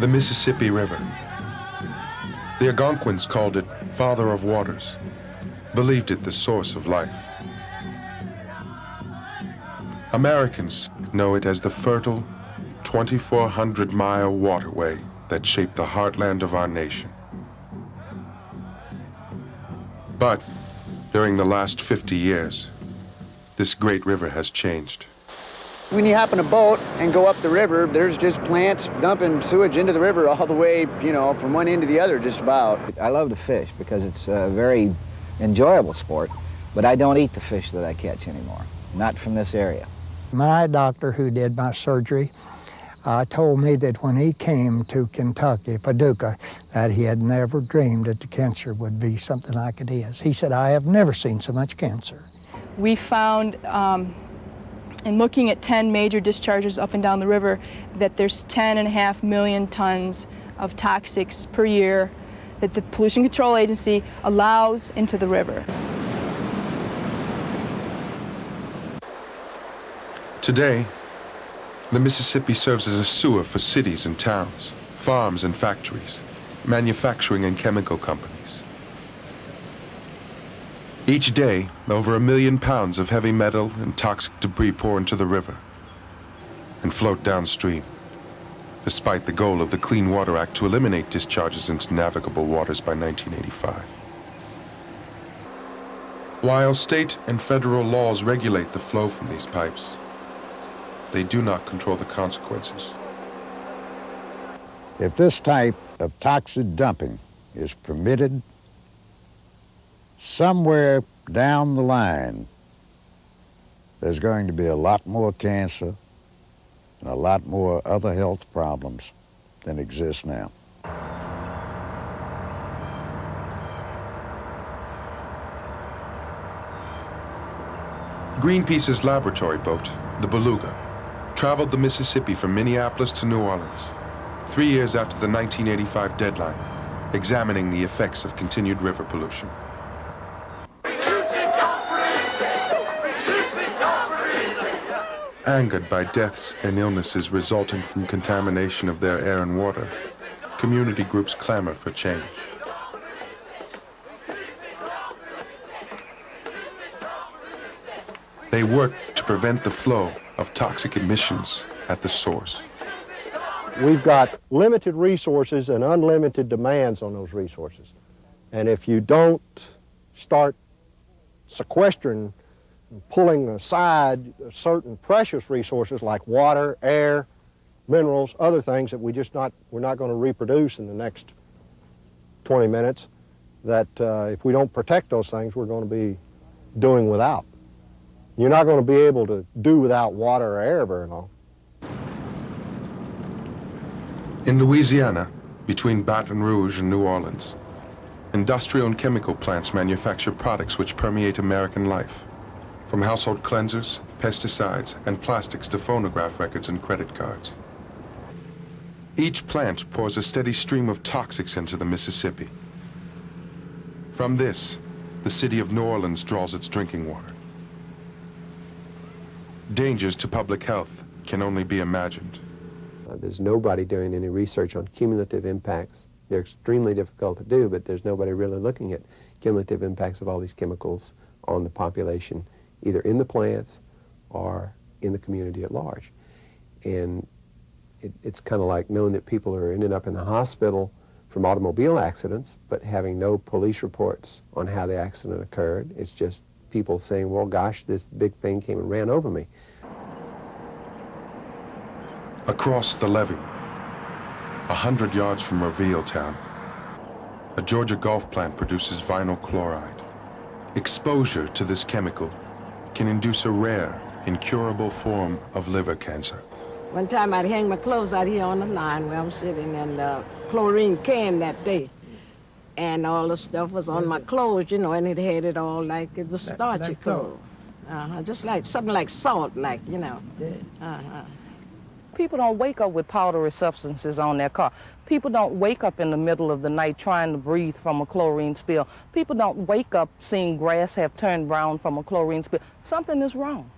the Mississippi River. The Algonquins called it Father of Waters, believed it the source of life. Americans know it as the fertile 2,400-mile waterway that shaped the heartland of our nation. But during the last 50 years, this great river has changed. When you hop in a boat and go up the river, there's just plants dumping sewage into the river all the way, from one end to the other, just about. I love to fish because it's a very enjoyable sport, but I don't eat the fish that I catch anymore, not from this area. My doctor who did my surgery told me that when he came to Kentucky, Paducah, that he had never dreamed that the cancer would be something like it is. He said, I have never seen so much cancer. We found in looking at 10 major discharges up and down the river that there's 10.5 million tons of toxics per year that the Pollution Control Agency allows into the river. Today, the Mississippi serves as a sewer for cities and towns, farms and factories, manufacturing and chemical companies. Each day, over 1 million pounds of heavy metal and toxic debris pour into the river and float downstream, despite the goal of the Clean Water Act to eliminate discharges into navigable waters by 1985. While state and federal laws regulate the flow from these pipes, they do not control the consequences. If this type of toxic dumping is permitted, somewhere down the line, there's going to be a lot more cancer and a lot more other health problems than exist now. Greenpeace's laboratory boat, the Beluga, traveled the Mississippi from Minneapolis to New Orleans, 3 years after the 1985 deadline, examining the effects of continued river pollution. Angered by deaths and illnesses resulting from contamination of their air and water, community groups clamor for change. They work to prevent the flow of toxic emissions at the source. We've got limited resources and unlimited demands on those resources. And if you don't start sequestering, pulling aside certain precious resources like water, air, minerals, other things that we're not going to reproduce in the next 20 minutes, that if we don't protect those things, we're going to be doing without. You're not going to be able to do without water or air very long. In Louisiana, between Baton Rouge and New Orleans, industrial and chemical plants manufacture products which permeate American life, from household cleansers, pesticides, and plastics to phonograph records and credit cards. Each plant pours a steady stream of toxics into the Mississippi. From this, the city of New Orleans draws its drinking water. Dangers to public health can only be imagined. There's nobody doing any research on cumulative impacts. They're extremely difficult to do, but there's nobody really looking at cumulative impacts of all these chemicals on the population, either in the plants or in the community at large. And it's kind of like knowing that people are ending up in the hospital from automobile accidents, but having no police reports on how the accident occurred. It's just people saying, well, gosh, this big thing came and ran over me. Across the levee, 100 yards from Revealtown, a Georgia golf plant produces vinyl chloride. Exposure to this chemical can induce a rare, incurable form of liver cancer. One time I'd hang my clothes out here on the line where I'm sitting, and chlorine came that day. And all the stuff was on my clothes, and it had it all like it was starchy clothes. Just like something like salt, People don't wake up with powdery substances on their car. People don't wake up in the middle of the night trying to breathe from a chlorine spill. People don't wake up seeing grass have turned brown from a chlorine spill. Something is wrong.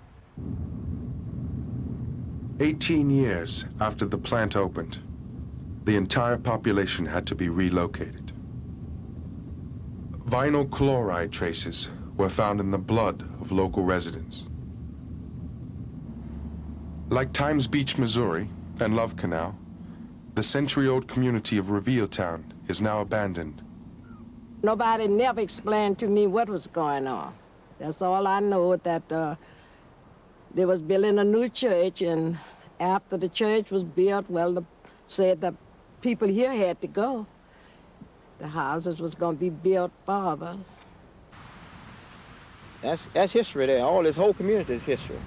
18 years after the plant opened, the entire population had to be relocated. Vinyl chloride traces were found in the blood of local residents. Like Times Beach, Missouri, and Love Canal, the century-old community of Revealtown is now abandoned. Nobody never explained to me what was going on. That's all I know, that they was building a new church, and after the church was built, well, said the people here had to go. The houses was going to be built farther. That's history there. All this whole community is history,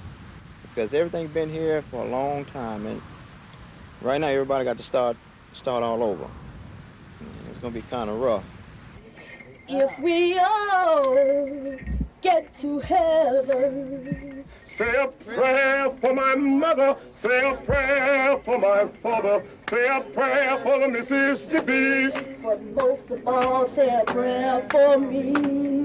because everything's been here for a long time, and right now everybody got to start all over. It's going to be kind of rough. If we all get to heaven, say a prayer for my mother, say a prayer for my father, say a prayer for the Mississippi. But most of all, say a prayer for me.